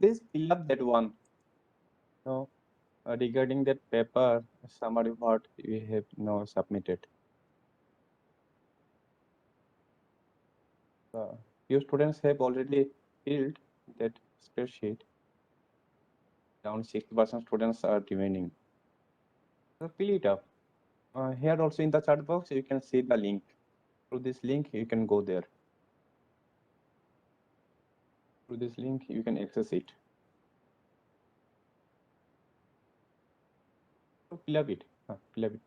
Please fill up that one. No, regarding that paper summary, what we have now submitted. Few students have already filled that spreadsheet. Around 60% students are remaining. So fill it up. Here also in the chat box, you can see the link. Through this link, you can go there. Through this link, you can access it. So fill up it. Fill up it.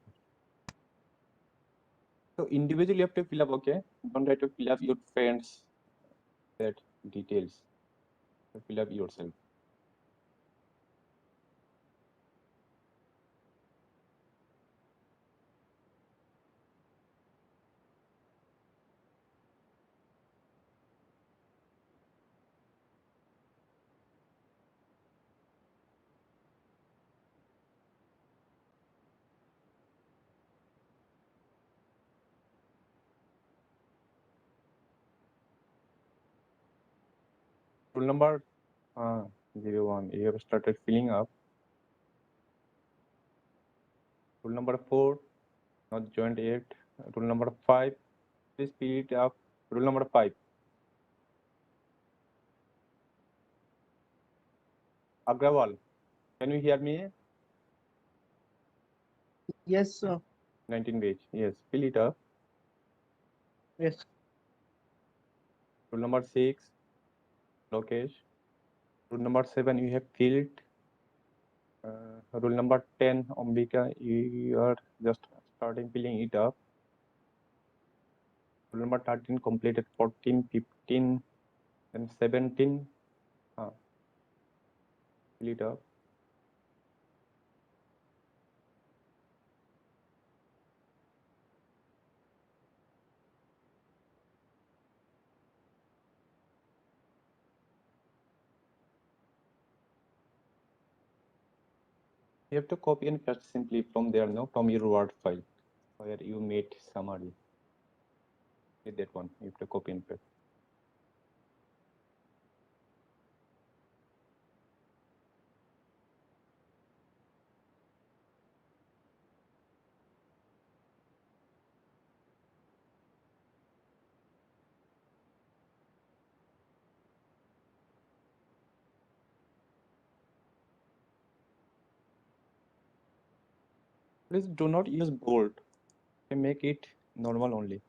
So individually, you have to fill up, okay? Don't try to fill up your friends' that details. So fill up yourself. Rule number 01, you have started filling up. Rule number 4, not joined yet. Rule number 5, please fill it up. Rule number 5. Agrawal, can you hear me? Yes, sir. 19 page. Yes, fill it up. Yes. Rule number 6, Lokesh. Rule number 7, you have filled. Rule number 10, Ambika, you are just starting filling it up. Rule number 13, completed 14, 15, and 17. Fill it up. You have to copy and paste simply from there, no, from your Word file where you made summary. With that one, you have to copy and paste. Please do not use bold. Make it normal only.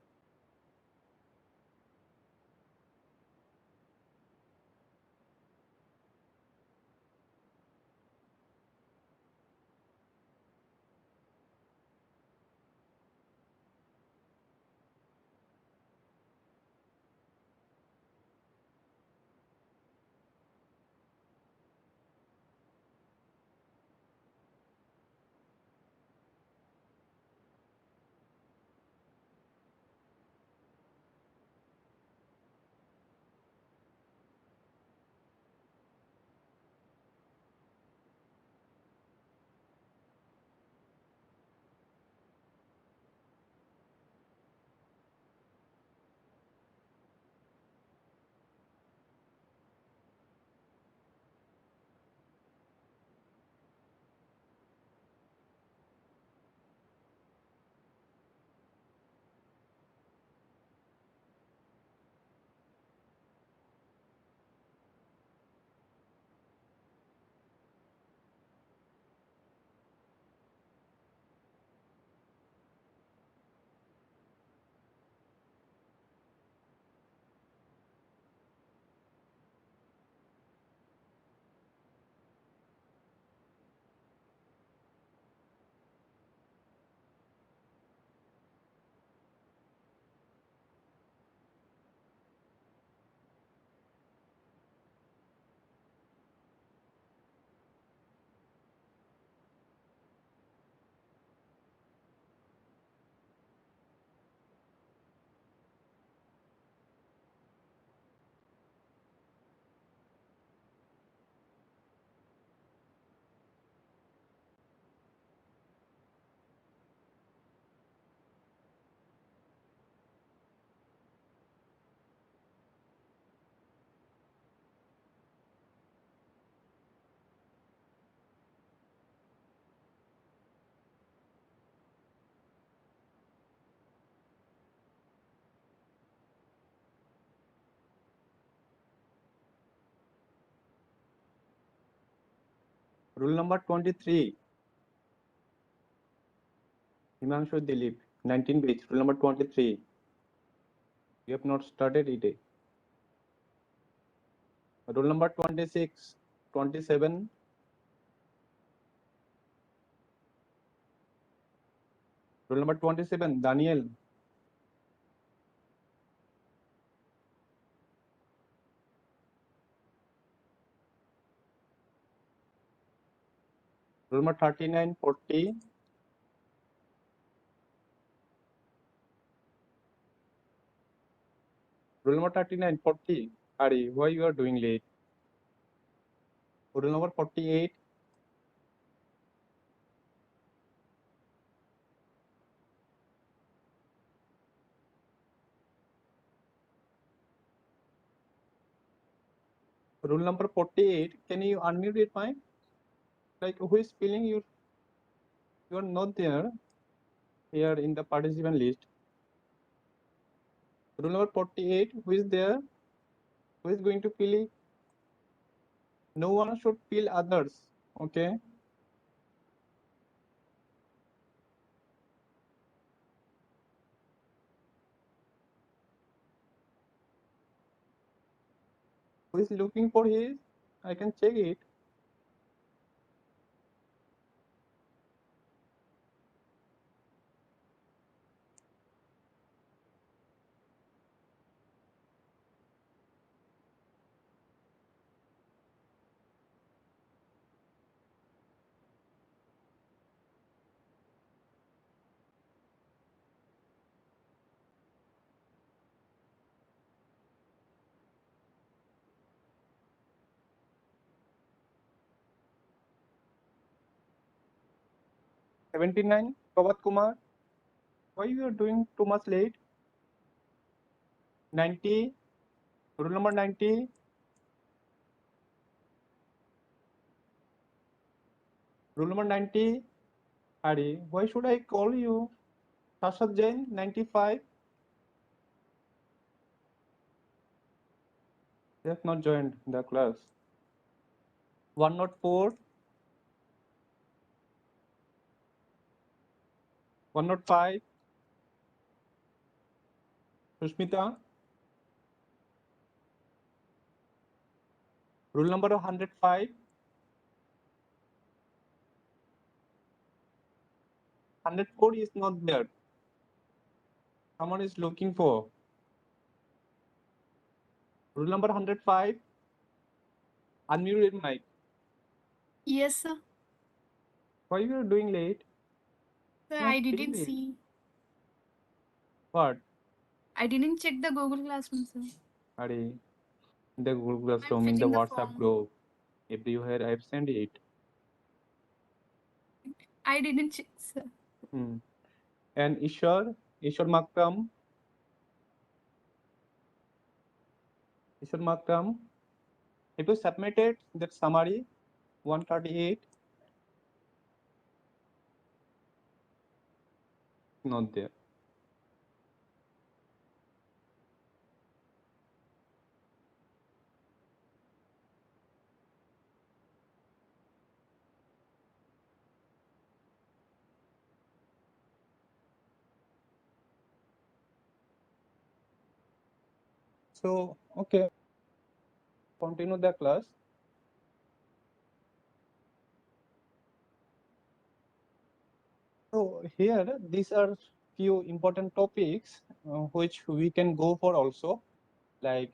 Rule number 23. Himanshu Dilip, 19 page, rule number 23. You have not started it. Rule number 26, 27. Rule number 27, Daniel. Rule number 39, 40. Rule number 39, 40. Ari, why you are doing late? Rule number 48. Rule number 48. Can you unmute it, mic? Like, who is feeling you are not there here in the participant list? Rule number 48. Who is there? Who is going to feel it? No one should feel others. Okay. Who is looking for his? I can check it. $79, Prabhat Kumar. Why you are doing too much late? 90, rule number 90. Rule number 90. Hari, why should I call you? Shashwat Jain, 95. They have not joined the class. 104. 105. Sushmita. Rule number 105. 104 is not there. Someone is looking for. Rule number 105. Unmuted mic. Yes, sir. Why you are doing late? Sir, Not I didn't late. see. What? I didn't check the Google Classroom, sir. Hari, in the Google Classroom, in the filling the WhatsApp form. group. Everywhere I have sent it. I didn't check, sir. And Ishwar Makram. Ishwar Makram. Have you submitted that summary? 138. Not there. So, okay, continue the class. So here, these are few important topics which we can go for also. Like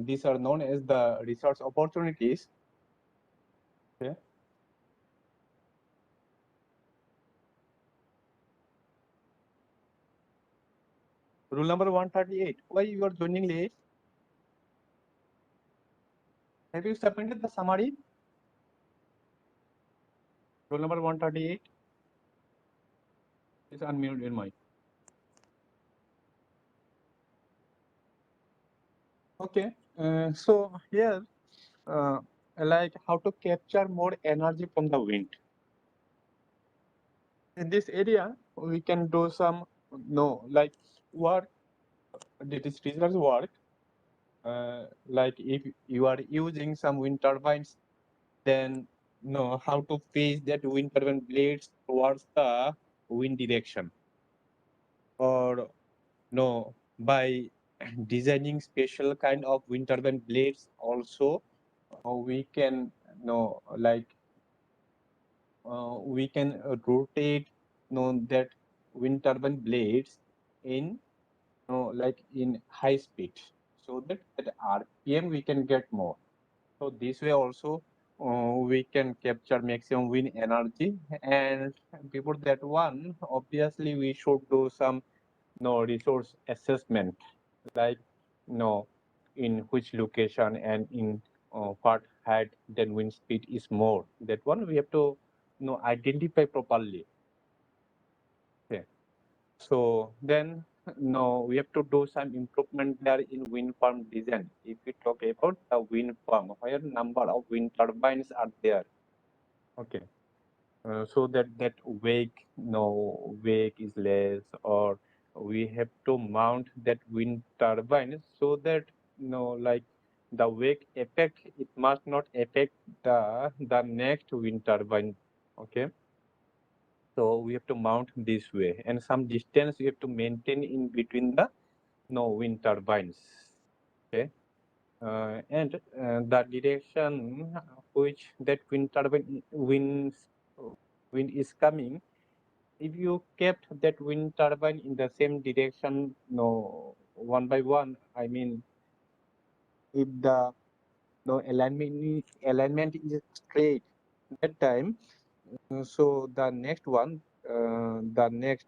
these are known as the research opportunities. Okay. Rule number 138. Why you are joining late? Have you submitted the summary? Rule number 138. Is unmuted in mic. Okay. So here, like how to capture more energy from the wind. In this area, we can do some like work. This research work. Like if you are using some wind turbines, then know how to face that wind turbine blades towards the wind direction, or no, by designing special kind of wind turbine blades also, we can know like we can rotate that wind turbine blades in like in high speed, so that at RPM we can get more. So this way also we can capture maximum wind energy. And before that one, obviously we should do some resource assessment, like in which location and in what height then wind speed is more. That one we have to identify properly. Okay. So then we have to do some improvement there in wind farm design. If we talk about the wind farm, where number of wind turbines are there. Okay. So that wake is less, or we have to mount that wind turbine so that like the wake effect, it must not affect the next wind turbine. Okay. So we have to mount this way, and some distance we have to maintain in between the wind turbines. Okay. And the direction which that wind turbine wind is coming, if you kept that wind turbine in the same direction, one by one, I mean, if the alignment is straight, that time, so the next one, the next,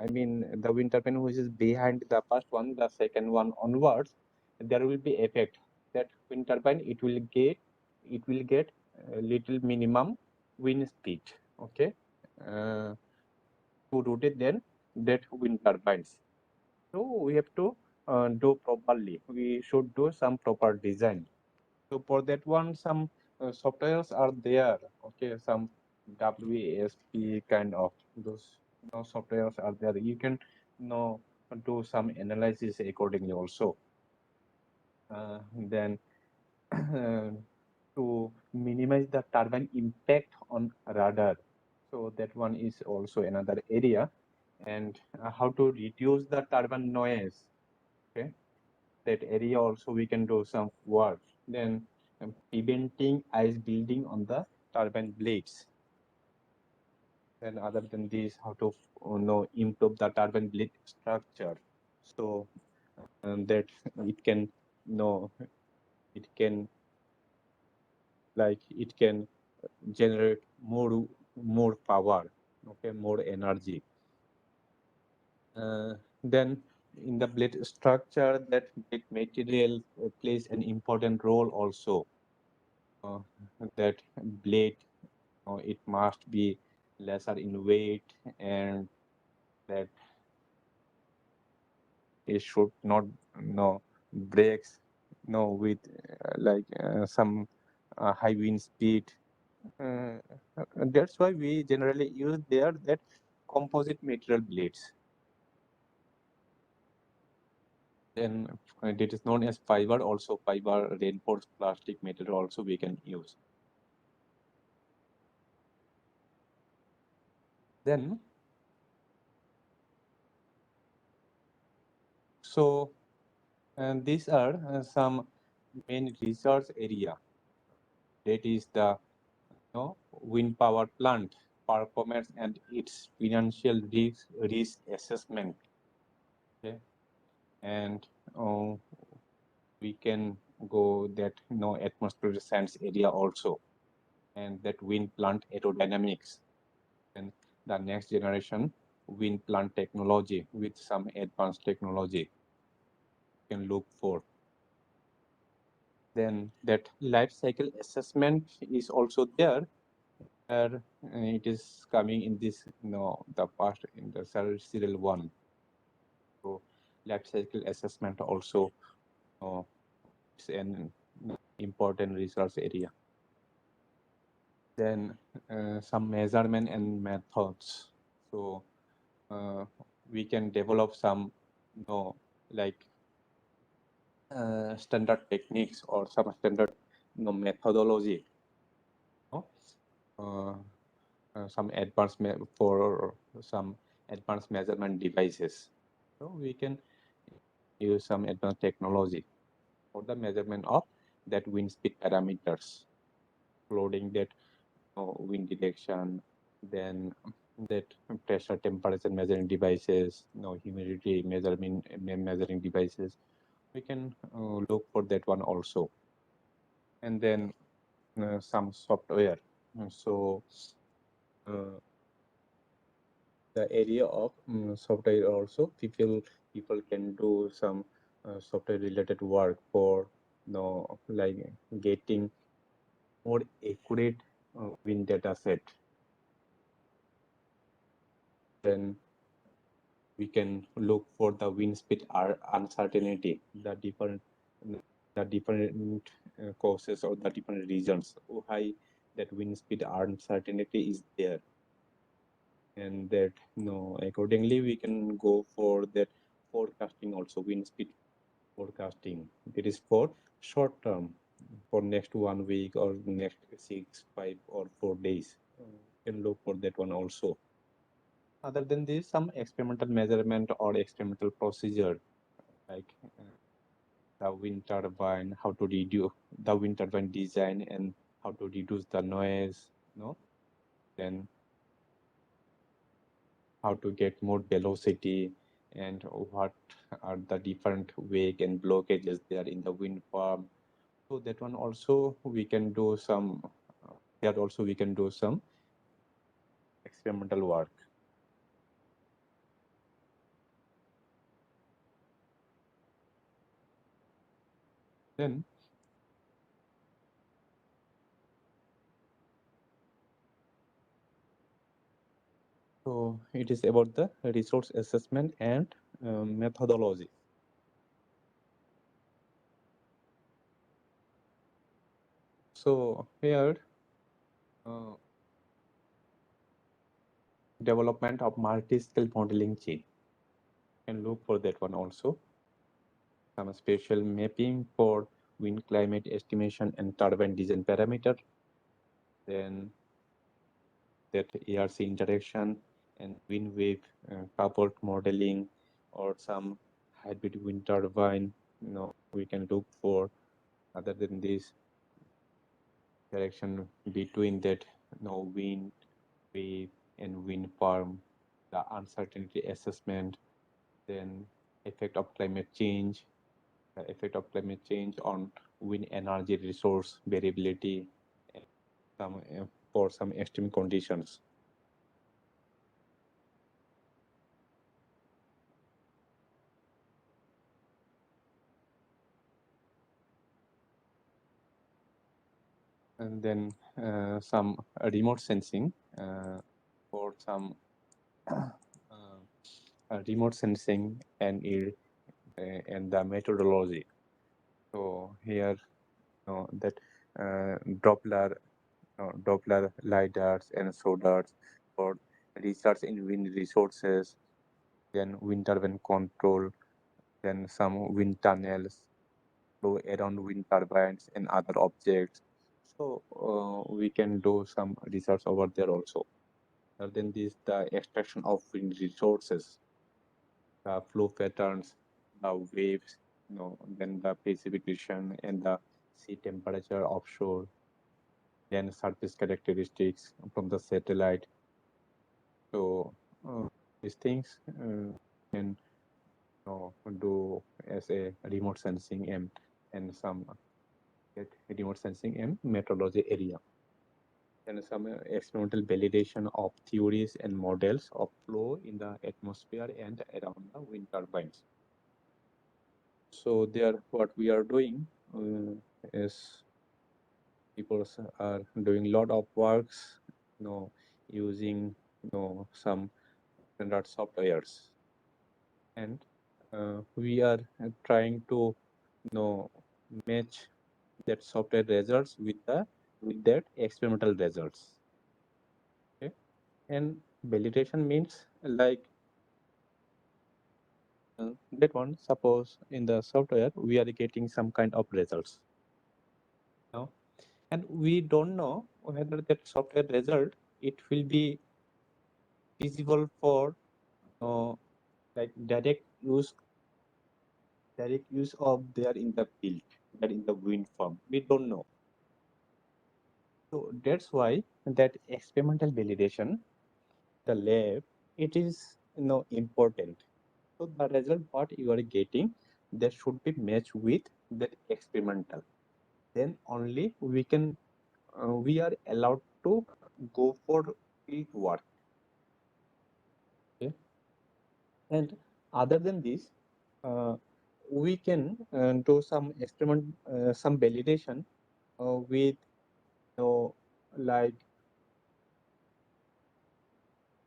I mean, the wind turbine which is behind the first one, the second one onwards, there will be effect. That wind turbine, it will get a little minimum wind speed. Okay. To rotate then that wind turbines. So we have to do properly. We should do some proper design. So for that one, some softwares are there. Okay, some WASP kind of those softwares are there. You can do some analysis accordingly also. Then to minimize the turbine impact on radar. So that one is also another area. And how to reduce the turbine noise. Okay, that area also we can do some work. Then preventing ice building on the turbine blades. Then other than this, how to improve the turbine blade structure, so that it can it can it can generate more power, okay, more energy. Then in the blade structure, that blade material plays an important role also. That blade, it must be lesser in weight, and that it should not breaks with some high wind speed. That's why we generally use there that composite material blades. Then it is known as fiber, also fiber reinforced plastic material also we can use. Then so and these are some main research area. That is the wind power plant performance and its financial risk assessment. Okay, and we can go that atmospheric science area also, and that wind plant aerodynamics, and the next generation wind plant technology with some advanced technology you can look for. Then that life cycle assessment is also there, where it is coming in this the past in the serial one. So life cycle assessment also is an important research area. Then some measurement and methods. So we can develop some like standard techniques or some standard methodology some advanced for some advanced measurement devices. So we can use some advanced technology for the measurement of that wind speed parameters, including that wind detection, then that pressure temperature measuring devices, humidity measuring devices. We can look for that one also, and then some software. So uh, the area of software also, people can do some software related work for like getting more accurate wind data set. Then we can look for the wind speed uncertainty, the different causes or the different reasons why that wind speed uncertainty is there, and that accordingly we can go for that forecasting also, wind speed forecasting. It is for short term, for next 1 week or next 6, 5 or 4 days. You can look for that one also. Other than this, some experimental measurement or experimental procedure, like the wind turbine, how to reduce the wind turbine design and how to reduce the noise, then how to get more velocity, and what are the different wake and blockages there in the wind farm. So that one also we can do some, there also we can do some experimental work. Then so it is about the resource assessment and methodology. So here, uh, development of multi-scale modeling chain. Can look for that one also. Some spatial mapping for wind climate estimation and turbine design parameter. Then that ERC interaction and wind wave coupled modeling, or some hybrid wind turbine. We can look for. Other than this, direction between that wind wave and wind farm, the uncertainty assessment, then effect of climate change, the effect of climate change on wind energy resource variability, and some for some extreme conditions. And then some remote sensing for some remote sensing and the methodology. So here that Doppler lidars and sonars for research in wind resources, then wind turbine control, then some wind tunnels, flow around wind turbines and other objects. So we can do some research over there also. Other than this, the extraction of wind resources, the flow patterns, the waves, then the precipitation and the sea temperature offshore, then surface characteristics from the satellite. So these things can do as a remote sensing and some remote sensing and meteorology area. And some experimental validation of theories and models of flow in the atmosphere and around the wind turbines. So there, what we are doing is people are doing a lot of works, using some standard softwares, and we are trying to match that software results with that experimental results. Okay, and validation means like that one. Suppose in the software we are getting some kind of results. and we don't know whether that software result it will be feasible for like direct use of there in the field, that in the wind farm. We don't know. So that's why that experimental validation, the lab, it is important. So the result what you are getting, that should be matched with that experimental. Then only we are allowed to go for field work. Okay. And other than this, we can do some some validation with like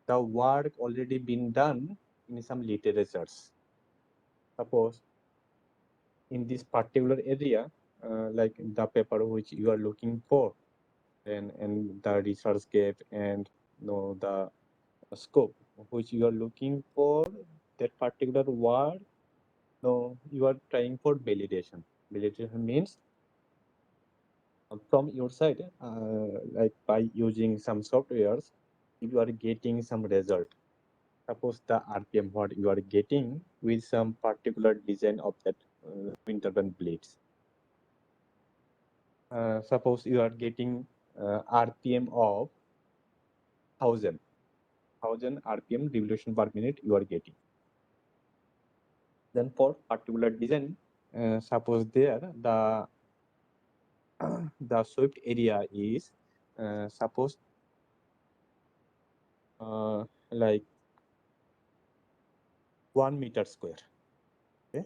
the work already been done in some literatures. Suppose in this particular area, like the paper which you are looking for, and the research gap and the scope which you are looking for, that particular word, you are trying for validation. Validation means from your side, like by using some softwares, you are getting some result. Suppose the RPM what you are getting with some particular design of that wind turbine blades. Suppose you are getting RPM of 1000 RPM revolution per minute you are getting. Then for particular design, suppose there the swept area is suppose like 1 meter square. Okay?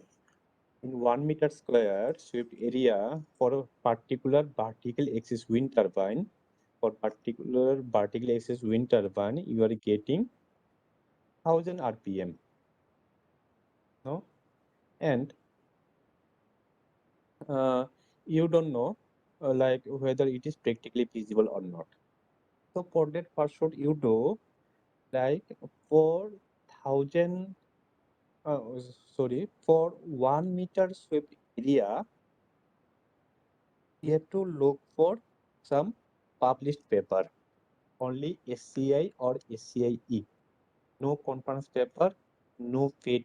In 1 meter square swept area for a particular vertical axis wind turbine, for particular vertical axis wind turbine, you are getting 1000 RPM. No, and you don't know like whether it is practically feasible or not. So for that first should you do like 4000 sorry, for 1 meter swept area you have to look for some published paper, only SCI or SCIE. No conference paper, no paid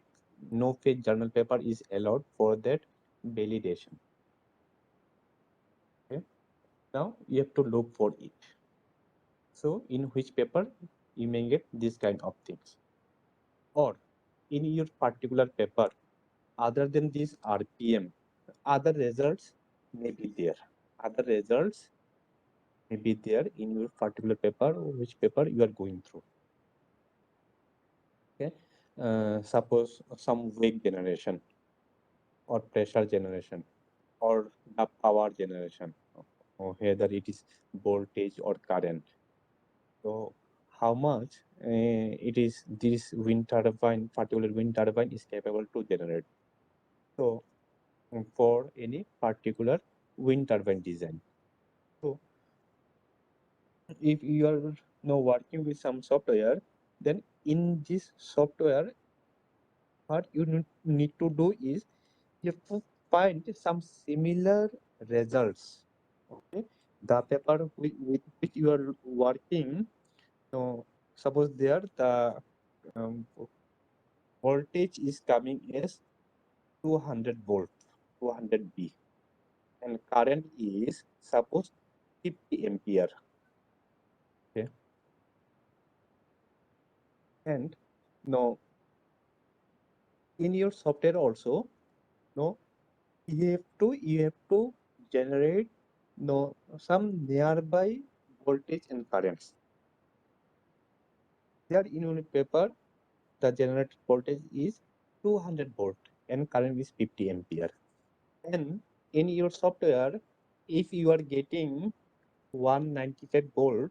journal paper is allowed for that validation. Okay. Now you have to look for it. So in which paper you may get this kind of things, or in your particular paper, other than this RPM, other results may be there. Other results may be there in your particular paper, which paper you are going through. Okay. Suppose some wake generation or pressure generation or the power generation, or whether it is voltage or current. So how much it is this wind turbine, particular wind turbine is capable to generate. So for any particular wind turbine design. So if you are now working with some software, then in this software, what you need to do is you have to find some similar results. Okay, the paper with which you are working. So suppose there the um, voltage is coming as 200 volt, 200 B, and current is suppose 50 ampere. Okay, and no, in your software also, no, you have to generate some nearby voltage and currents. There in your paper, the generated voltage is 200 volt and current is 50 ampere. And in your software, if you are getting 195 volt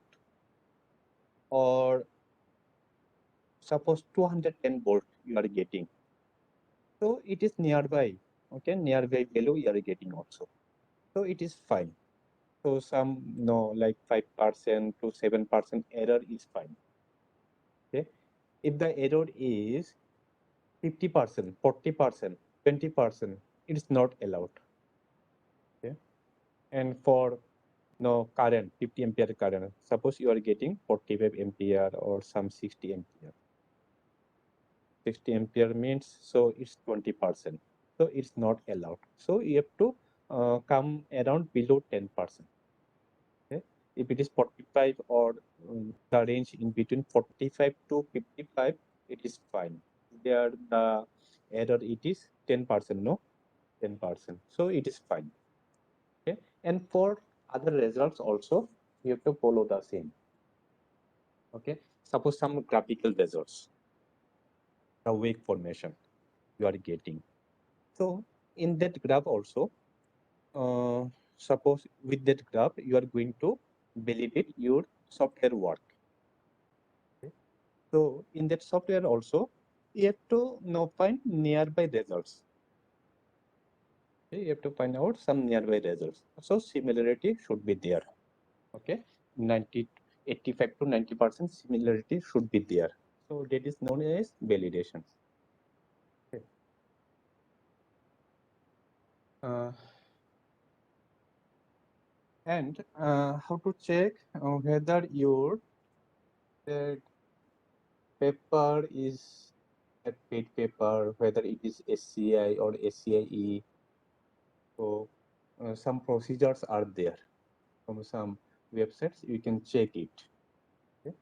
or suppose 210 volt you are getting, so it is nearby. Okay, nearby value you are getting also. So it is fine. So some like 5% to 7% error is fine. Okay, if the error is 50%, 40%, 20%, it is not allowed. Okay, and for no current, 50 ampere current. Suppose you are getting 45 ampere or some 60 ampere. 60 ampere means so it's 20%. So it's not allowed. So you have to come around below 10%. Okay? If it is 45 or the range in between 45 to 55, it is fine. There the error it is 10%, no? 10%. So it is fine. Okay. And for other results also, you have to follow the same. Okay. Suppose some graphical results, the wake formation you are getting. So in that graph also, suppose with that graph, you are going to validate your software work. Okay. So in that software also, you have to now find nearby results. Okay. You have to find out some nearby results. So similarity should be there. Okay. 85 to 90% similarity should be there. So that is known as validation. Okay. And how to check whether your paper is a paid paper, whether it is SCI or SCIE. So some procedures are there from some websites. You can check it. Okay.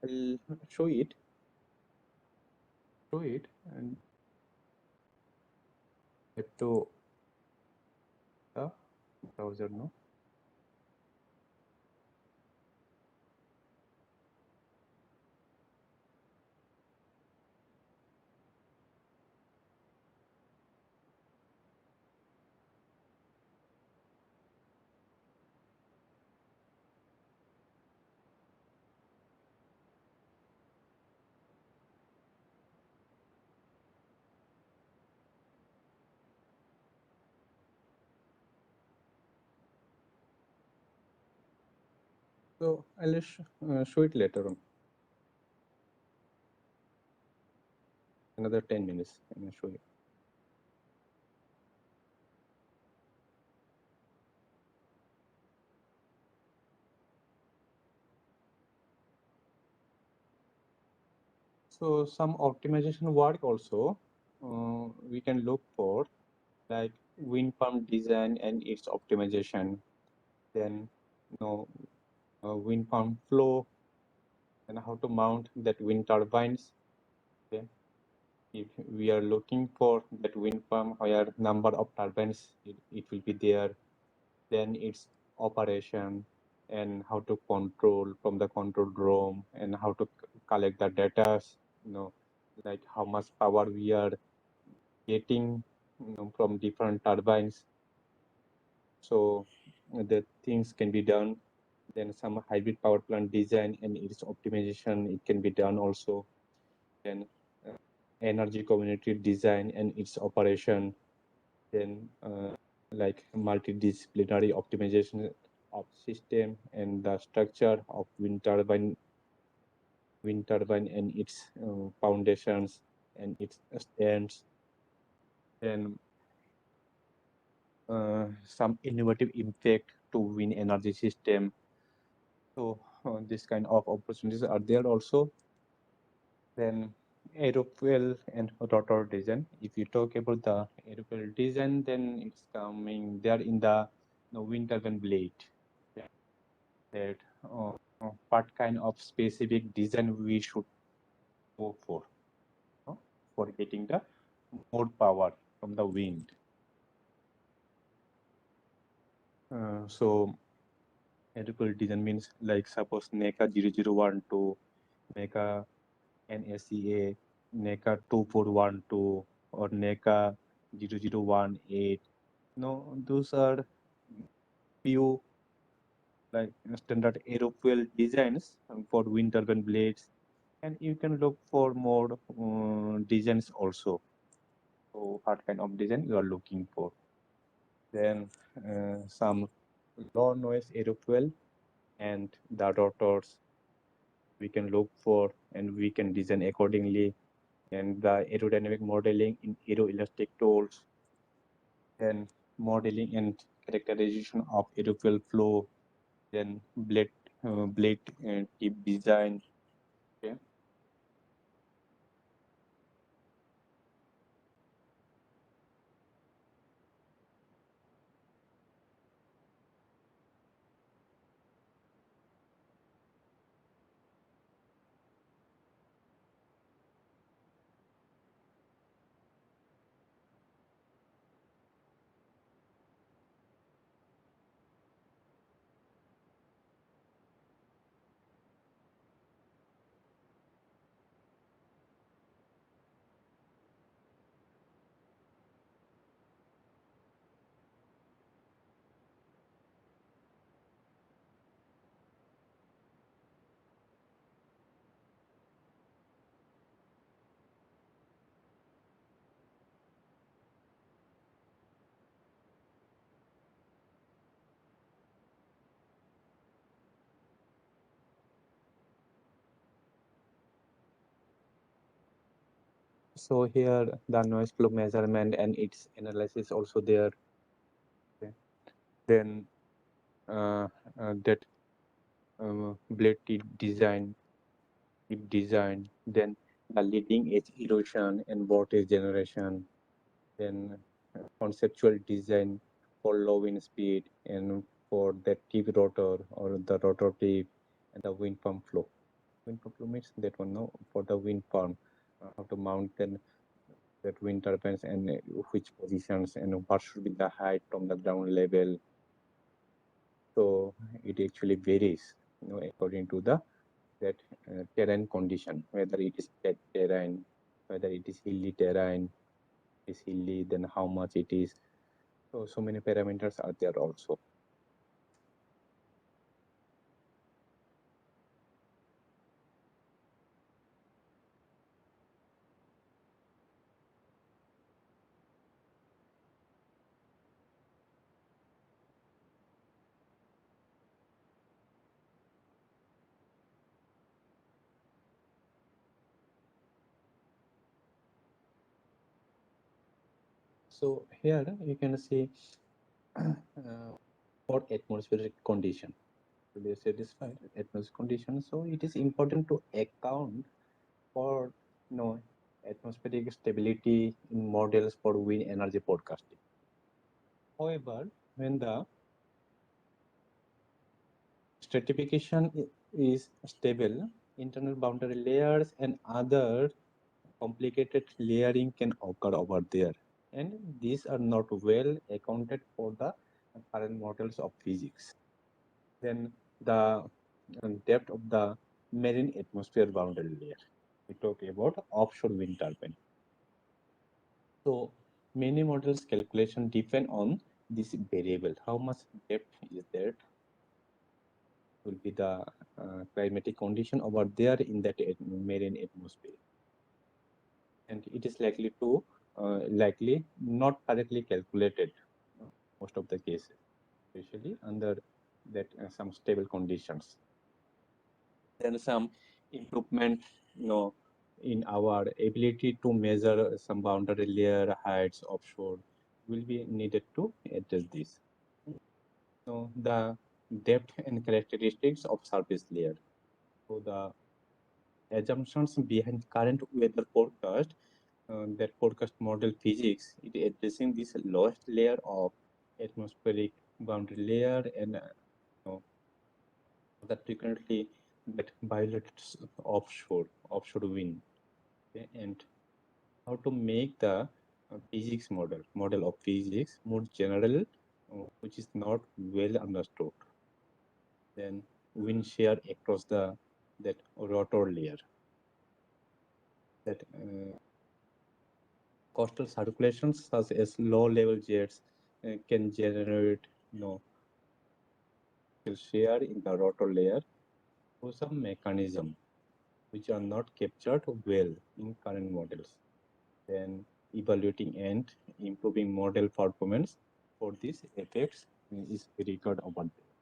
I'll show it. And have to the browser, no. So I'll show it later on. Another 10 minutes. I will show you. So some optimization work also we can look for, like wind farm design and its optimization, then wind farm flow, and how to mount that wind turbines. Okay. If we are looking for that wind farm where number of turbines it will be there, then its operation and how to control from the control room and how to collect the data, like how much power we are getting from different turbines. So the things can be done. Then some hybrid power plant design and its optimization, it can be done also. Then energy community design and its operation. Then like multidisciplinary optimization of system and the structure of wind turbine and its foundations and its stands. Then some innovative impact to wind energy system. So this kind of opportunities are there also. Then aerofoil and rotor design. If you talk about the aerofoil design, then it's coming there in the wind turbine blade. Yeah. That what kind of specific design we should go for getting the more power from the wind. So aerofoil design means like suppose NECA 0012, NECA NSEA, NECA 2412, or NECA 0018. No, those are few like standard aerofoil designs for wind turbine blades, and you can look for more designs also. So what kind of design you are looking for? Then some low noise aerofoil and the rotors we can look for, and we can design accordingly. And the aerodynamic modeling in aeroelastic tools, then modeling and characterization of aerofoil flow, then blade tip design. Okay. So here the noise flow measurement and its analysis also there. Okay. Then that blade tip design, then the leading edge erosion and vortex generation, then conceptual design for low wind speed and for the tip rotor or the rotor tip and the wind pump flow. Wind pump flow means that one, no, for the wind farm, how to mount then that wind turbines and which positions and what should be the height from the ground level. So it actually varies, according to the that terrain condition, whether it is flat terrain, whether it is hilly terrain, is hilly, then how much it is. So many parameters are there also. So here you can see for atmospheric condition, to be satisfied atmospheric condition. So it is important to account for atmospheric stability in models for wind energy forecasting. However, when the stratification is stable, internal boundary layers and other complicated layering can occur over there. And these are not well accounted for the current models of physics. Then the depth of the marine atmosphere boundary layer. We talk about offshore wind turbine. So many models calculation depend on this variable. How much depth is there will be the climatic condition over there in that marine atmosphere. And it is likely not correctly calculated most of the cases, especially under that some stable conditions. Then some improvement, in our ability to measure some boundary layer heights offshore will be needed to address this. So the depth and characteristics of surface layer. So the assumptions behind current weather forecast, that forecast model physics, it is addressing this lowest layer of atmospheric boundary layer and that frequently that violates offshore wind, okay? And how to make the physics model of physics more general, which is not well understood. Then wind shear across that rotor layer, that coastal circulations such as low level jets can generate shear in the rotor layer through some mechanism which are not captured well in current models. Then evaluating and improving model performance for these effects is required over there.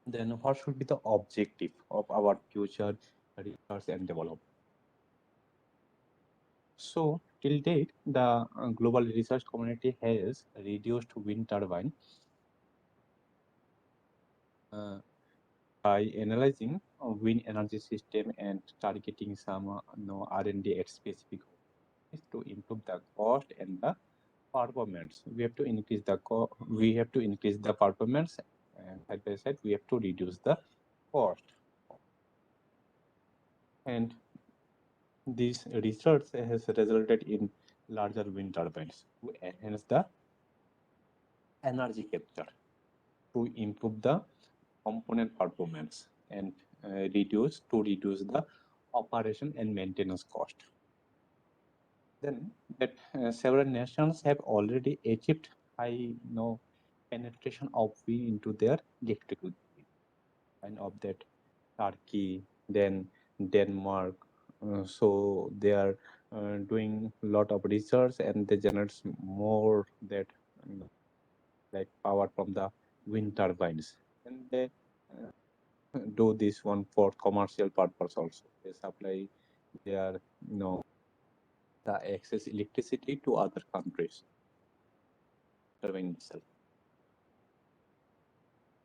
Then what should be the objective of our future research and development? So till date, the global research community has reduced wind turbine by analyzing wind energy system and targeting some R&D at specific is to improve the cost and the performance. We have to increase the performance, and side by side we have to reduce the cost. And this research has resulted in larger wind turbines to enhance the energy capture, to improve the component performance, and reduce the operation and maintenance cost. Then that several nations have already achieved high penetration of wind into their electrical grid. And of that, Turkey, then Denmark. So they are doing a lot of research, and they generate more that like power from the wind turbines. And they do this one for commercial purpose also. They supply their the excess electricity to other countries. Turbine itself.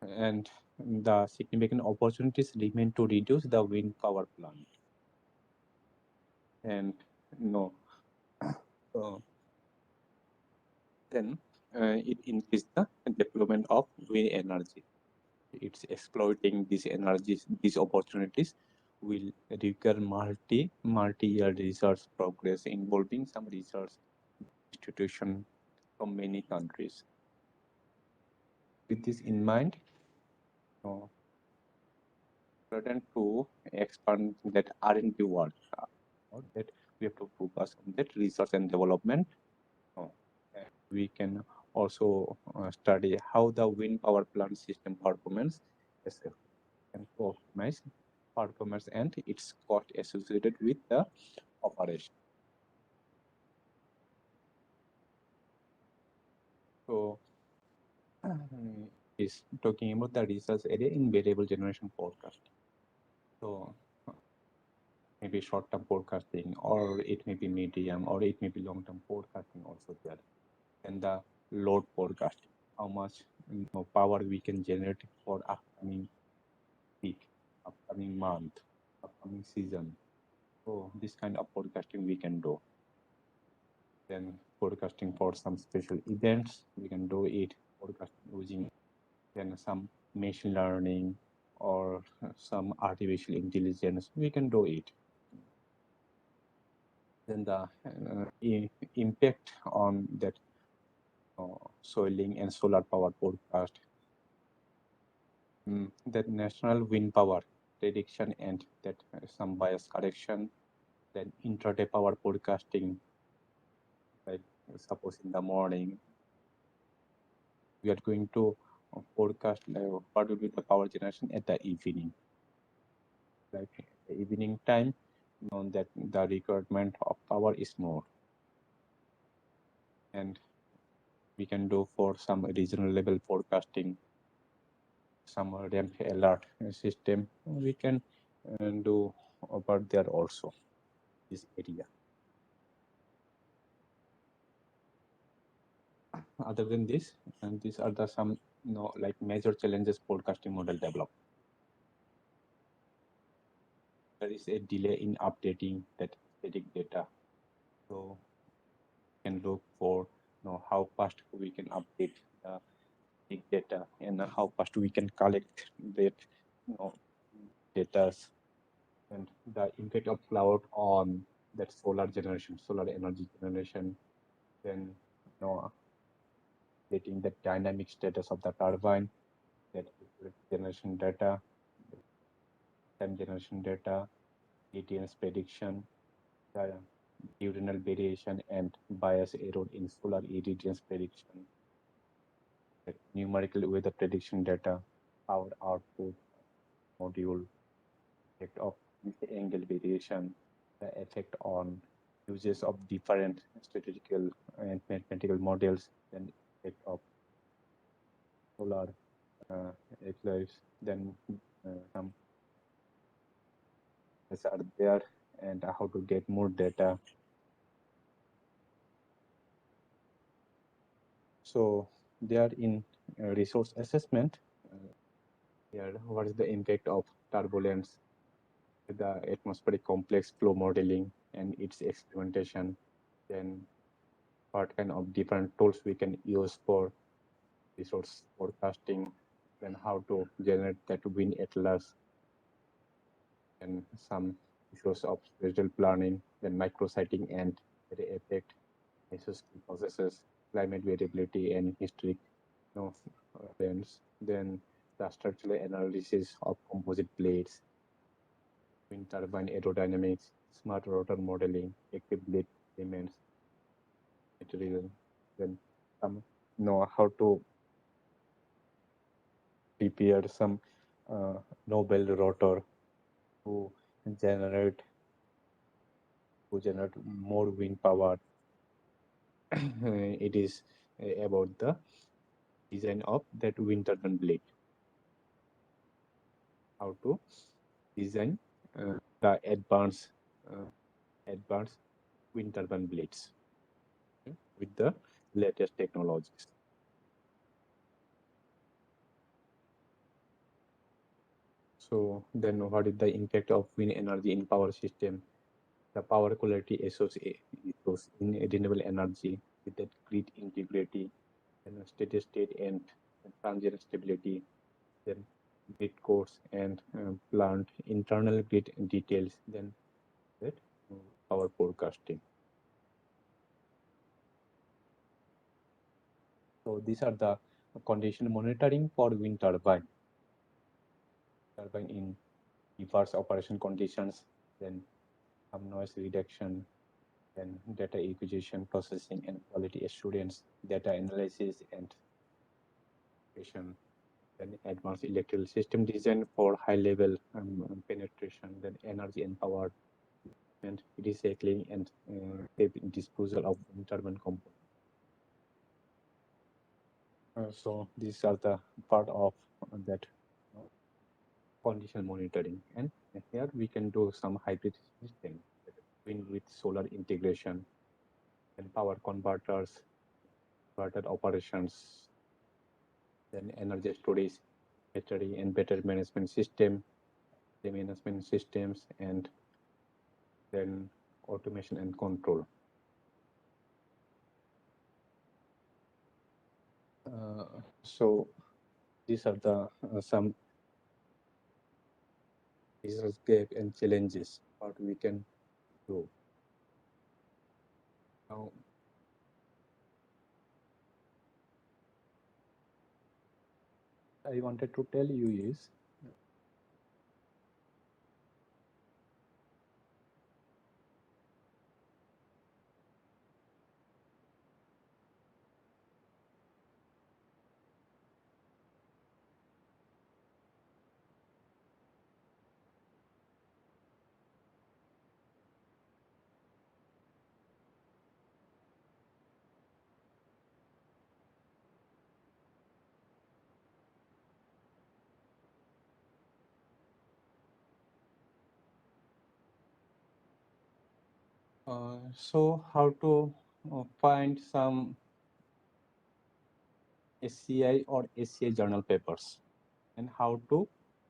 And the significant opportunities remain to reduce the wind power plant. And then it increases the development of wind energy. It's exploiting these energies, these opportunities will require multi-year research progress involving some research institution from many countries. With this in mind, important to expand that R&D work. That we have to focus on that research and development. We can also study how the wind power plant system performance and optimize performance and its cost associated with the operation. So is talking about the research area in variable generation forecast. So maybe short-term forecasting, or it may be medium, or it may be long-term forecasting also there. And the load forecasting, how much power we can generate for upcoming week, upcoming month, upcoming season. So this kind of forecasting we can do. Then forecasting for some special events, we can do it. Forecasting using then some machine learning or some artificial intelligence, we can do it. Then the impact on that soiling and solar power forecast, that national wind power prediction and that some bias correction, then intraday power forecasting, like suppose in the morning we are going to forecast what will be the power generation at the evening. Like the evening time, that the requirement of power is more. And we can do for some regional level forecasting, some ramp alert system, we can do over there also, this area. Other than this, and these are the some like major challenges forecasting model develop. There is a delay in updating that static data. So we can look for how fast we can update the big data and how fast we can collect that data, and the impact of cloud on that solar energy generation, then getting the dynamic status of the turbine, that generation data, time generation data, ATN's prediction, the diurnal variation and bias error in solar irradiance prediction, the numerical weather prediction data, power output module, effect of angle variation, the effect on uses of different statistical and mathematical models, then effect of solar eclipse, then some are there, and how to get more data. So they are in resource assessment. Here, what is the impact of turbulence, the atmospheric complex flow modeling and its experimentation? Then what kind of different tools we can use for resource forecasting, then how to generate that wind atlas, and some issues of spatial planning, then microsighting and the effect, isosphere processes, climate variability and historic events, then the structural analysis of composite blades, wind turbine aerodynamics, smart rotor modeling, active blade elements, material, then some know how to prepare some Nobel rotor to generate more wind power. It is about the design of that wind turbine blade. How to design the advanced wind turbine blades with the latest technologies. So then what is the impact of wind energy in power system? The power quality associated in renewable energy with that grid integrity and steady state and transient stability, then grid codes and plant internal grid details, then that power forecasting. So these are the condition monitoring for wind turbine in reverse operation conditions, then some noise reduction, then data acquisition, processing, and quality assurance, data analysis and creation, then advanced electrical system design for high level penetration, then energy and power and recycling and safe disposal of wind turbine components. So these are the part of that condition monitoring, and here we can do some hybrid system wind with solar integration and power converters, converter operations, then energy storage, battery and battery management system, the management systems, and then automation and control. So these are the some research gap and challenges what we can do. Now, I wanted to tell you is so how to find some SCI or SCI journal papers, and how to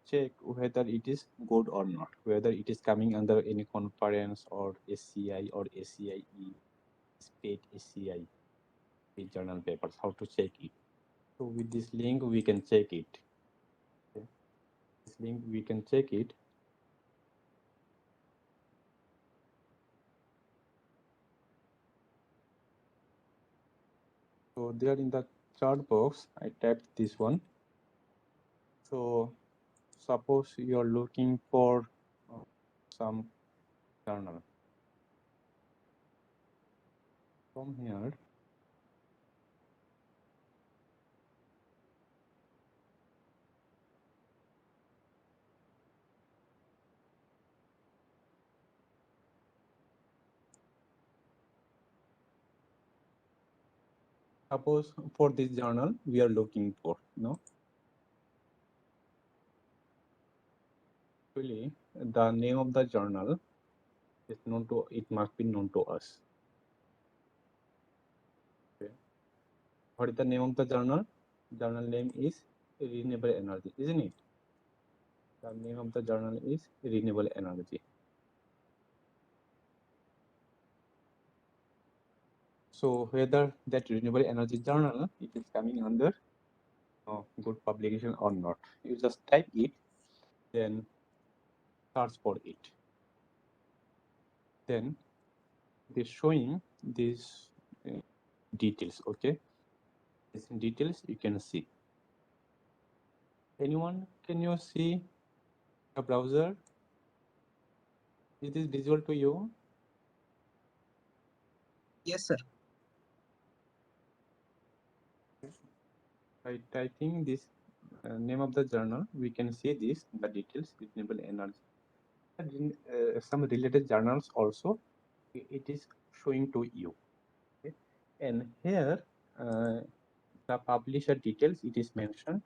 check whether it is good or not, whether it is coming under any conference or SCI or SCIE, state SCI, the journal papers, how to check it. So with this link, we can check it. Okay. This link, we can check it. So there in the chat box, I tapped this one. So suppose you are looking for some journal. From here, suppose for this journal we are looking for, actually the name of the journal is known to, it must be known to us. Okay. What is the name of the journal? Journal name is renewable energy, isn't it? The name of the journal is Renewable Energy. So whether that renewable energy journal it is coming under good publication or not, you just type it, then search for it. Then it is showing these details. Okay, these details you can see. Anyone, can you see the browser? Is this visual to you? Yes, sir. By typing this name of the journal, we can see this, the details, renewable energy. And in, some related journals also, it is showing to you. Okay? And here, the publisher details, it is mentioned.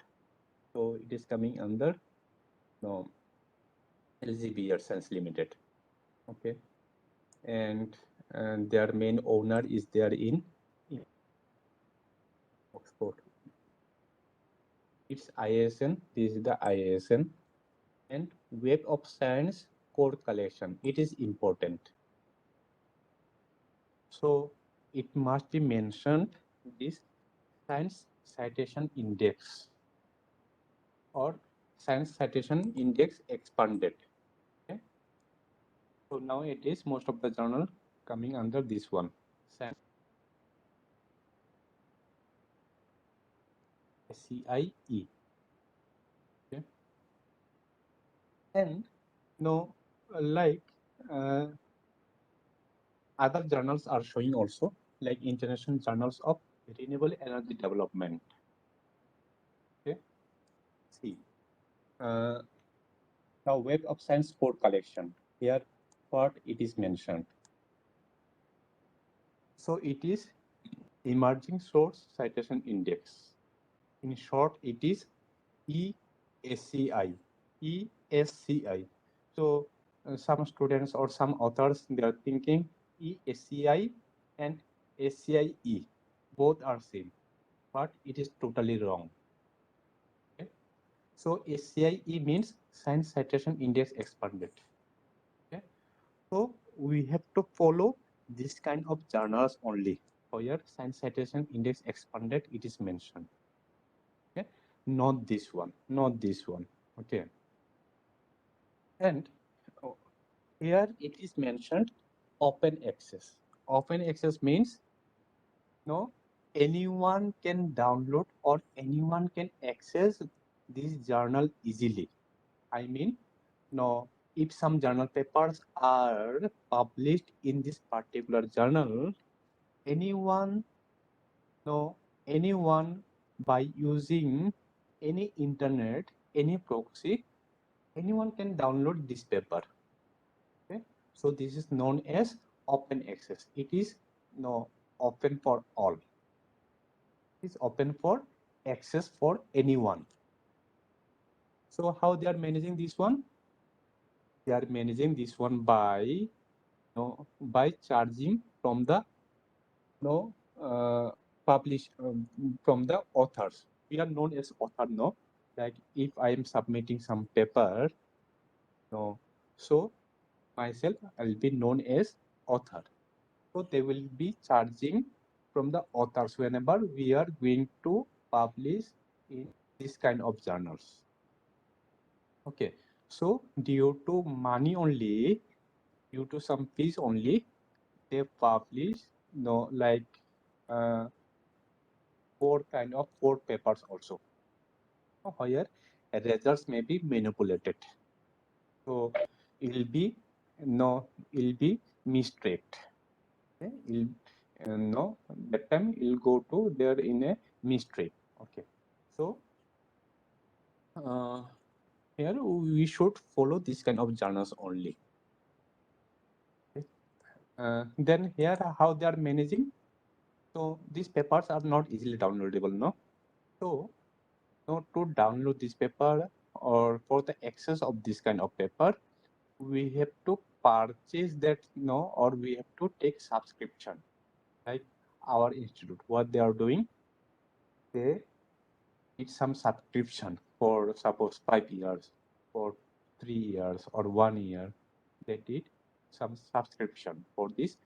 So it is coming under no, LGBR Science Limited. Okay. And their main owner is there in Oxford. It's ISN. This is the ISN. And Web of Science code collection. It is important. So it must be mentioned this Science Citation Index or Science Citation Index expanded. Okay. So now it is most of the journal coming under this one. Science CIE. Okay. And no, like other journals are showing also, like International Journals of Renewable Energy Development. Okay. See, the Web of Science code collection. Here, what it is mentioned. So it is Emerging Source Citation Index. In short, it is ESCI. ESCI. So some students or some authors, they are thinking ESCI and SCIE, both are same, but it is totally wrong. Okay? So SCIE means Science Citation Index Expanded. Okay? So we have to follow this kind of journals only. Where Science Citation Index Expanded, it is mentioned. Okay? Not this one, not this one. Okay. And here it is mentioned open access. Open access means no, anyone can download or anyone can access this journal easily. I mean, no, if some journal papers are published in this particular journal, anyone, no, anyone by using any internet, any proxy, anyone can download this paper. Okay, so this is known as open access. It is no open for all. It is open for access for anyone. So how they are managing this one? They are managing this one by by charging from the publish from the authors. We are known as author, no? Like if I am submitting some paper, no, so myself I'll be known as author. So they will be charging from the authors whenever we are going to publish in this kind of journals. Okay, so due to money only, due to some fees only, they publish like four papers also. Here results may be manipulated. So it will be misread. Okay, that time it will go to there in a misread. Okay, so here we should follow this kind of journals only. Okay. Then here how they are managing. So these papers are not easily downloadable, no? So to download this paper or for the access of this kind of paper, we have to purchase that, or we have to take subscription. Like our institute, what they are doing, they need some subscription for suppose 5 years. for 3 years or 1 year, they did some subscription for this,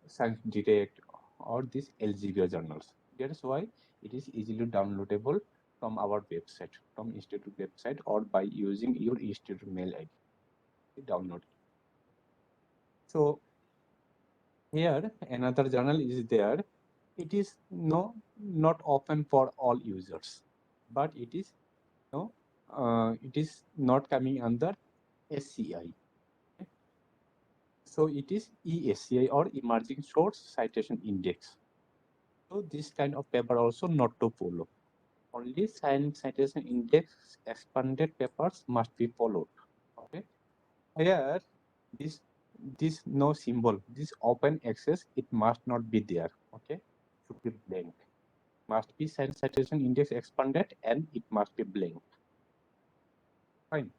Science Direct or these Elsevier journals. That's why it is easily downloadable from our website, from institute website, or by using your institute mail ID. Download. So here another journal is there. It is not open for all users, but it is it is not coming under SCI. So it is ESCI or Emerging Source Citation Index. So this kind of paper also not to follow. Only Science Citation Index expanded papers must be followed. Okay. Here this no symbol, this open access, it must not be there. Okay. Should be blank. Must be Science Citation Index expanded and it must be blank. Fine.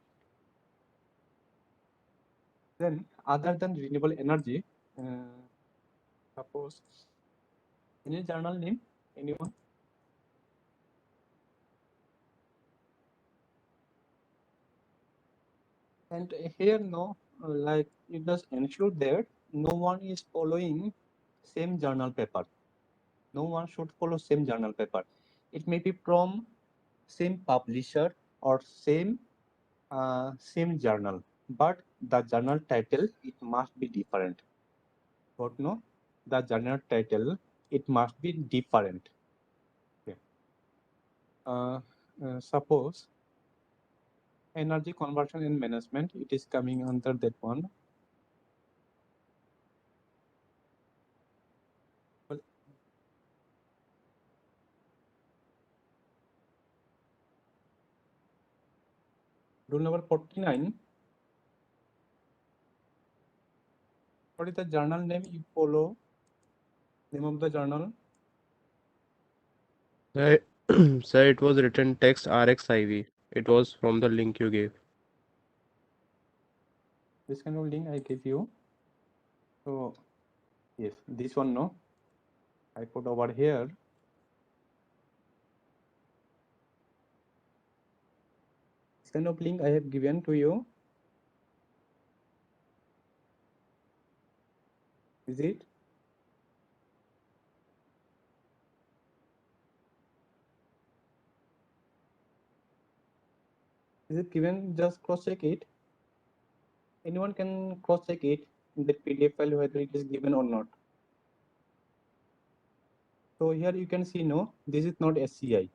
Then other than renewable energy, suppose any journal name, anyone? And here like it does ensure that no one is following same journal paper. No one should follow same journal paper. It may be from same publisher or same journal, but the journal title it must be different. But no, the journal title it must be different. Okay. Suppose energy conversion and management, it is coming under that one. Well, rule number 49. What is the journal name you follow? Name of the journal? Sir, sir, it was written text RXIV. It was from the link you gave. This kind of link I gave you. So yes, this one no. I put over here. This kind of link I have given to you. Is it? Is it given? Just cross check it. Anyone can cross check it in the PDF file whether it is given or not. So here you can see this is not SCI.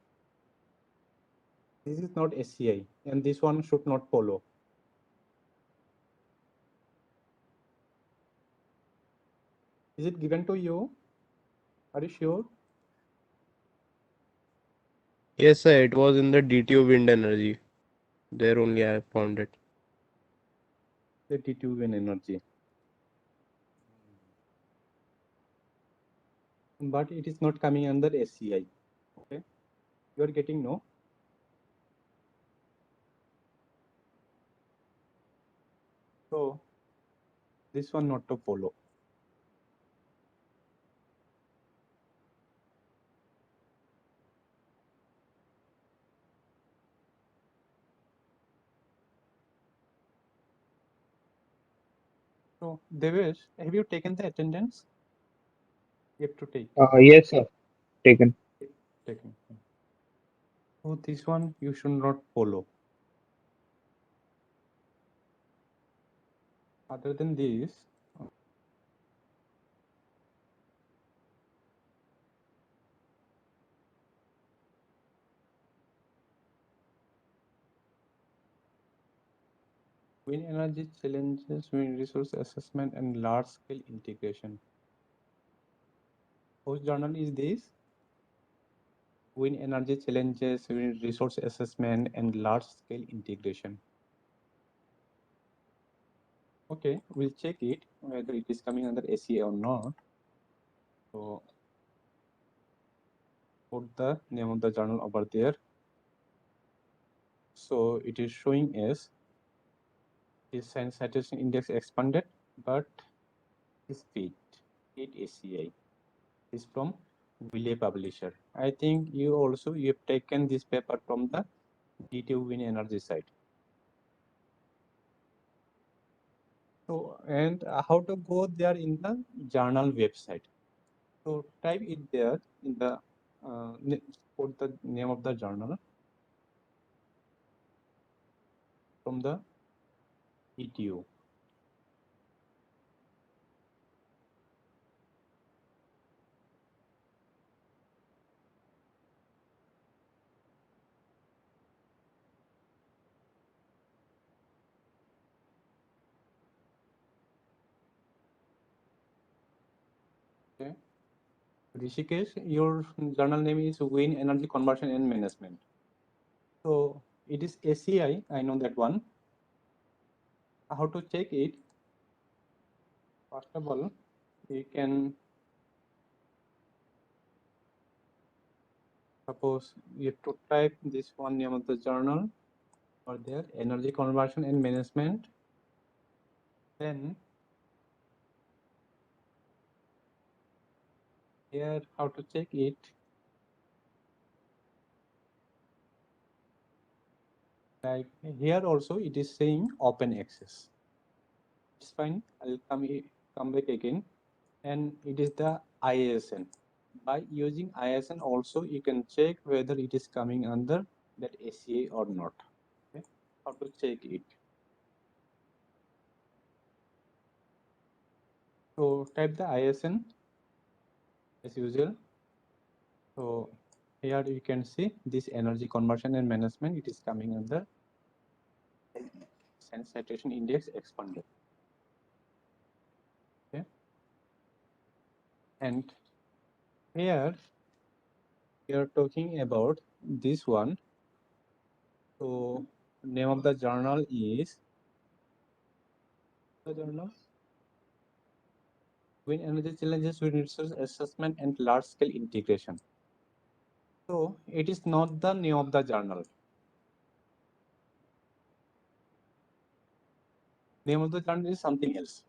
This is not SCI, and this one should not follow. Is it given to you? Are you sure? Yes, sir, it was in the DTU wind energy. There only I found it. The T2 wind energy. But it is not coming under SCI. Okay, you are getting no. So this one not to follow. So Devesh, have you taken the attendance? You have to take. Yes, sir. Taken. Taking. So this one you should not follow. Other than this, wind energy challenges, wind resource assessment, and large-scale integration. Whose journal is this? Wind energy challenges, wind resource assessment, and large-scale integration. Okay, we'll check it whether it is coming under SCA or not. So put the name of the journal over there. So it is showing as is Science Citation Index expanded, but is fit SCI is from Wiley publisher. I think you have taken this paper from the DTU Wind Energy site. So, and how to go there in the journal website. So type it there in the put the name of the journal from the ETU. Okay. Rishikesh, your journal name is Wind Energy Conversion and Management. So it is ACI, I know that one. How to check it? First of all, you can suppose you have to type this one name of the journal or there energy conversion and management. Then here how to check it? Like here also it is saying open access. It's fine. I'll come back again, and it is the ISN. By using ISN also you can check whether it is coming under that ACA or not. Okay. How to check it? So type the ISN as usual. So here you can see this energy conversion and management. It is coming under sensitization index expanded. Okay. And here we are talking about this one. So name of the journal is the journal Wind Energy Challenges with Resource Assessment and Large Scale Integration. So it is not the name of the journal. Name of the journal is something else.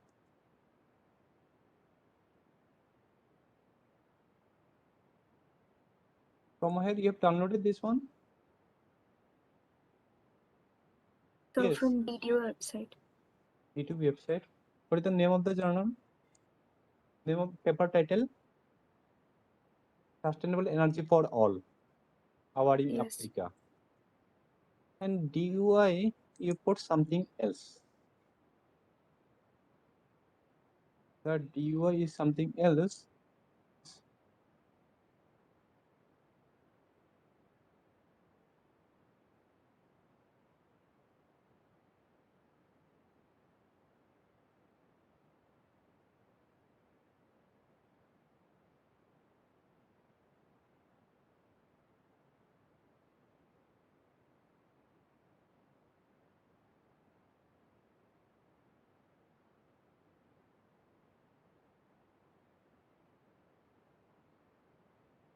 From here you have downloaded this one? So Yes. from DTO website. YouTube website. What is the name of the journal? Name of paper title? Sustainable Energy for All. Powering Yes. Africa. And DUI, you put something else. The DUI is something else.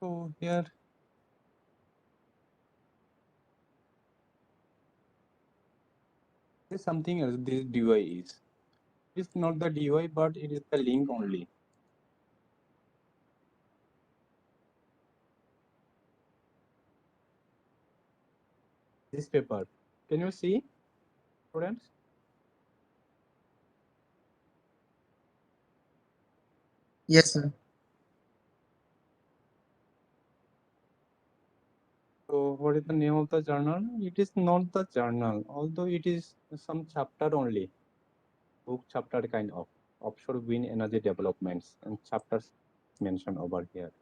So here is something else. This DUI is. It's not the DUI, but it is the link only. This paper. Can you see, students? Yes, sir. So what is the name of the journal? It is not the journal, although it is some chapter only, book chapter kind of offshore wind energy developments and chapters mentioned over here.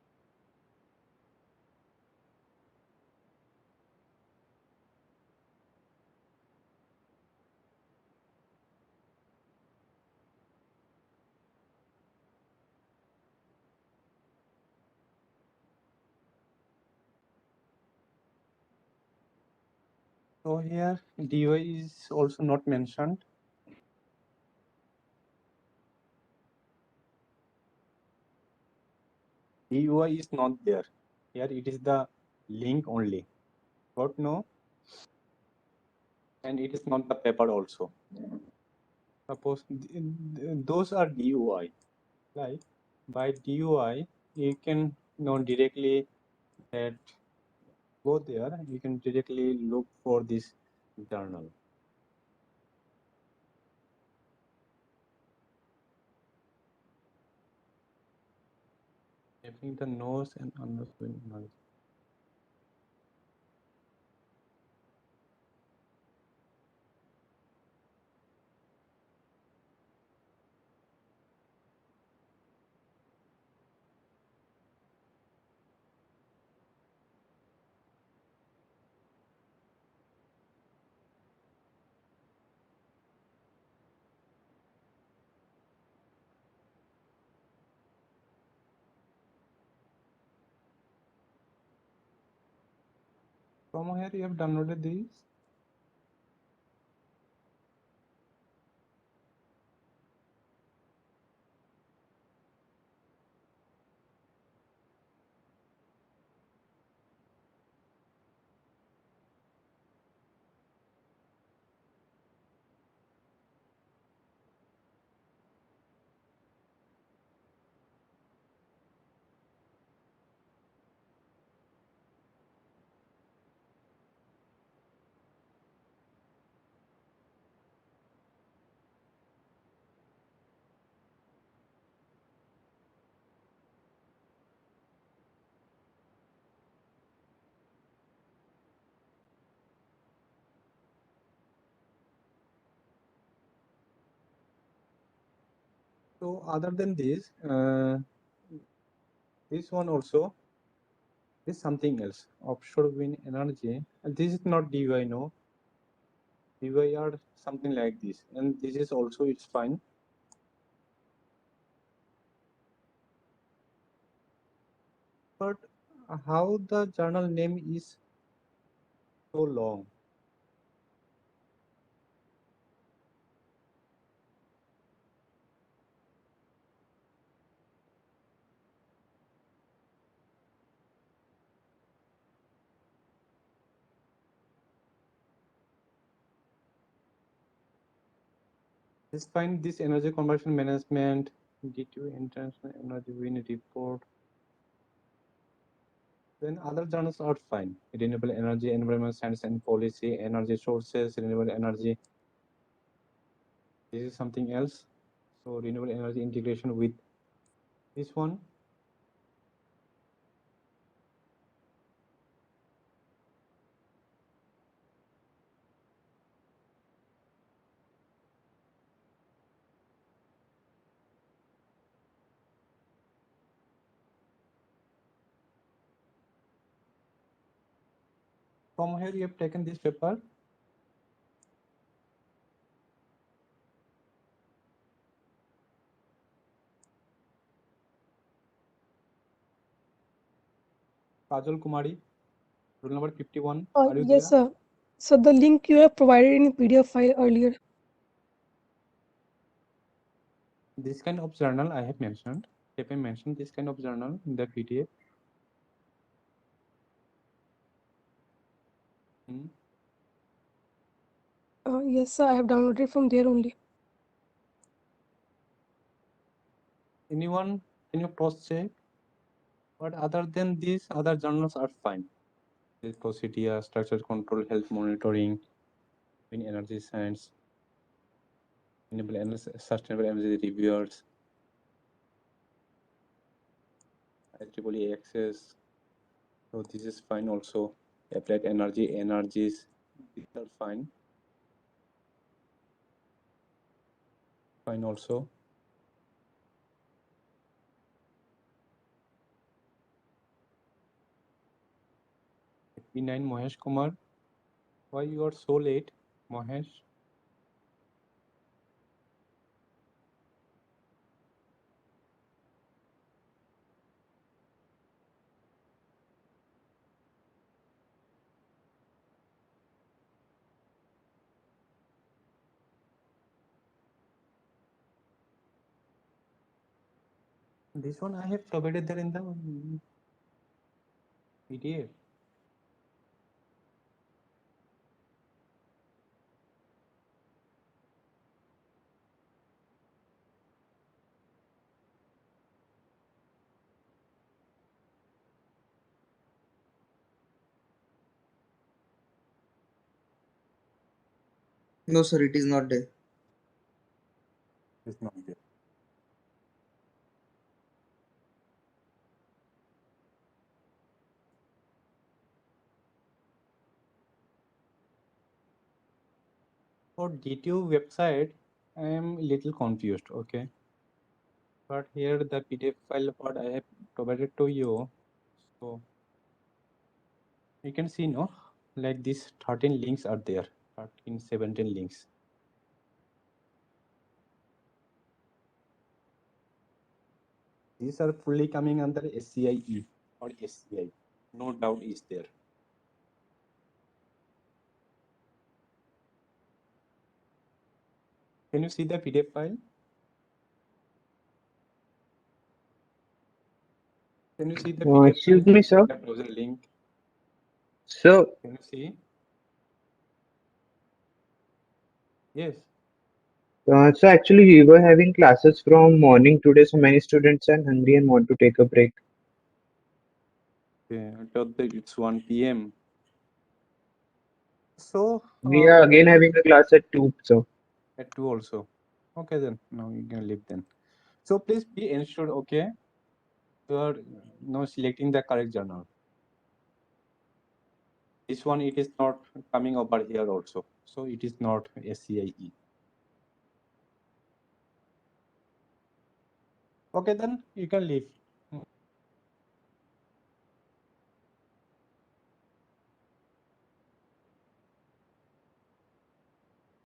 So here DUI is also not mentioned. DUI is not there. Here it is the link only. Got no? And it is not the paper also. Suppose those are DUI. Like by DUI, you can know directly that go there, you can directly look for this journal. Having the nose and undergoing energy. From here you have downloaded these. So other than this one also is something else. Offshore wind energy. And this is not DY, no. DY are something like this. And this is also, it's fine. But how the journal name is so long? Let's find this energy conversion management, D2 International Energy Wind Report. Then other journals are fine. Renewable energy, environment science and policy, energy sources, renewable energy. This is something else. So renewable energy integration with this one. From here you have taken this paper. Kajal Kumari, roll number 51. Are you Yes, there? sir. So the link you have provided in PDF file earlier. This kind of journal I have mentioned. Have I mentioned this kind of journal in the PDF? Hmm. Yes, sir. I have downloaded from there only. Anyone, can you cross check? But other than this, other journals are fine. This procedure, structure control, health monitoring, wind energy science, renewable energy, sustainable energy reviewers, IEEE access. So this is fine also. Applied energy, energies, these are fine. Fine also. P9 Mahesh Kumar. Why you are so late, Mahesh? This one I have provided there in the PDF. No, sir, it is not there. It's not there. for DTU website, I am a little confused. Okay. But here the PDF file what I have provided to you. So you can see, no, like these 13 links are there, 13, 17 links. These are fully coming under SCIE or SCI. No doubt is there. Can you see the PDF file? Can you see the PDF Excuse file? me, sir. The browser link. Sir, Can you see? Yes. so actually we were having classes from morning today, so many students are hungry and want to take a break. Okay. I thought that it's 1 p.m. So We are again please- having a class at 2, so at 2 also. Okay then. Now you can leave then. So please be ensured, okay, you are now selecting the correct journal. This one it is not coming over here also. So it is not SCIE. Okay then you can leave.